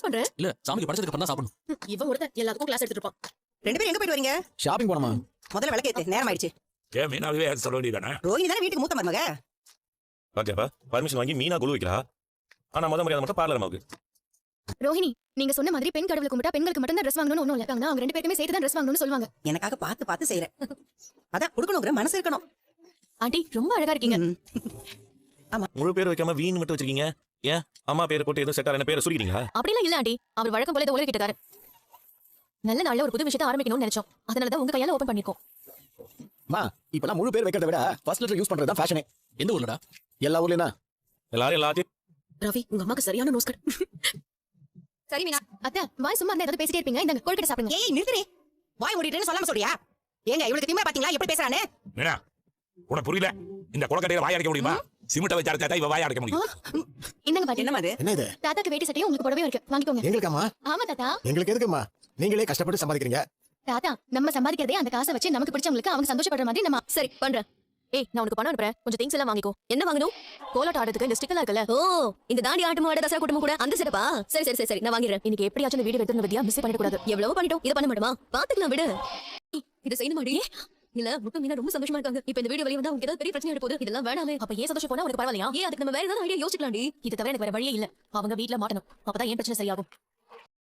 பண்ற? இல்ல சாமிக்கு படைச்சதுக்கு அப்புறம் தான் சாப்பிடணும். இவன் ஒருத்தன் எல்லாத்துக்கும் கிளாஸ் எடுத்துட்டு இருப்பான். ரெண்டு பேரும் எங்க போயிட்டு வரீங்க? ஷாப்பிங் போனோமா? முதல்ல விளக்கேத்து, நேரம் ஆயிடுச்சு. மீனாவே சொல்ல வேண்டியதானே? ரோஹிணி தானே வீட்டுக்கு மூத்த மருமக. ஓகேப்பா, பர்மிஷன் வாங்கி மீனா குழு வைக்கிறா. ஆனா மரியாதை மட்டும் பார்லர் அம்மாவுக்கு. ரோஹிணி, நீங்க சொன்ன மாதிரி பெண் கடவுளை கும்பிட்டா பெண்களுக்கு மட்டும் தான் ட்ரெஸ் வாங்கணும்னு ஒண்ணும் இல்ல. அவங்க ரெண்டு பேருமே சேர்த்து தான் ட்ரெஸ் வாங்கணும்னு சொல்லுவாங்க. எனக்காக பார்த்து பார்த்து செய்யறேன். அதான் கொடுக்கணுங்கிற மனசு இருக்கணும். ஆண்டி ரொம்ப அழகா இருக்கீங்க. முழு பேர் வைக்காம வீண் மட்டும் வச்சிருக்கீங்க. ஏன் அம்மா பேரை போட்டு எதுவும் செட்டார என்ன பேரை சுருக்கிறீங்களா? அப்படிலாம் இல்ல ஆண்டி, அவர் வழக்கம் போல இதை உலகிட்டு இருக்காரு. நல்ல நாள்ல ஒரு புது விஷயத்தை ஆரம்பிக்கணும்னு நினைச்சோம். அதனாலதான் உங்க கையால ஓபன் பண்ணிருக்கோம். மா, இப்பலாம் முழு பேர் வைக்கிறத விட ஃபர்ஸ்ட் லெட்டர் யூஸ் பண்றது தான் ஃபேஷனே. எந்த ஊர்லடா? எல்லா ஊர்லயும் எல்லாத்தையும் ரவி, உங்க அம்மாக்கு சரியான நோஸ் கட். சரி மீனா, அத்தை வாய் சும்மா இருந்தா ஏதாவது பேசிட்டே இருப்பீங்க. இந்த கோல்கட்டை சாப்பிடுங்க. ஏய் நிறுத்துறே. வாய் மூடிட்டேன்னு சொல்லாம சொல்றியா? ஏங்க இவளுக்கு திமிரா பாத்தீங்களா எப்படி பேசுறானே? மீனா, உனக்கு புரியல? இந்த கொலக்கட்டையில வாய் அடைக்க முடியுமா? சிமெண்ட வச்சு அடைச்சா இவ வாய் அடைக்க முடியும். என்னங்க பாட்டி? என்னமா இது? என்ன இது? தாத்தாக்கு வேட்டி சட்டையும் உங்களுக்கு புடவையும் இருக்கு, வாங்கிக்கோங்க. எங்களுக்காமா? ஆமா தாத்தா. எங்களுக்கு எதுக்குமா? நீங்களே கஷ்டப்பட்டு சம்பாதிக்கிறீங்க. தாத்தா, நம்ம சம்பாதிக்கிறதே அந்த காசை வச்சு நமக்கு பிடிச்சவங்களுக்கு அவங்க சந்தோஷப்படுற மாதிரி நம்ம சரி பண்றேன். ஏய், நான் உனக்கு பணம் அனுப்புறேன், கொஞ்சம் திங்ஸ் எல்லாம் வாங்கிக்கோ. என்ன வாங்கணும்? கோலாட்ட ஆடுறதுக்கு இந்த ஸ்டிக்கர்லாம் இருக்குல்ல. ஓ, இந்த தாண்டி ஆட்டமும் ஆட தசரா கூட்டமும் கூட அந்த செட்டப்பா? சரி சரி சரி சரி, நான் வாங்கிடுறேன். இன்னைக்கு எப்படியாச்சும் இந்த வீடியோ எடுத்து விதியா மிஸ் பண்ணிட கூடாது. எவ்வளவோ பண்ணிட்டோம், இதை பண்ண மாட்டோமா? பாத்துக்கலாம் விடு. இதை செய்யணும் மாடி. இல்ல முட்டை மீனா ரொம்ப சந்தோஷமா இருக்காங்க. இப்ப இந்த வீடியோ வெளிய வந்தா உங்களுக்கு ஏதாவது பெரிய பிரச்சனை போகுது. இதெல்லாம் வேணாமே. அப்ப ஏன் சந்தோஷம் போனா உனக்கு பரவாயில்லையா? ஏன் அதுக்கு நம்ம வேற ஏதாவது ஐடியா யோசிக்கலாம்டி. இது தவிர எனக்கு வேற வழியே இல்ல. அவங்க வீட்ல மாட்டணும், அப்பதான் ஏன் பிரச்சனை சரியாகும்.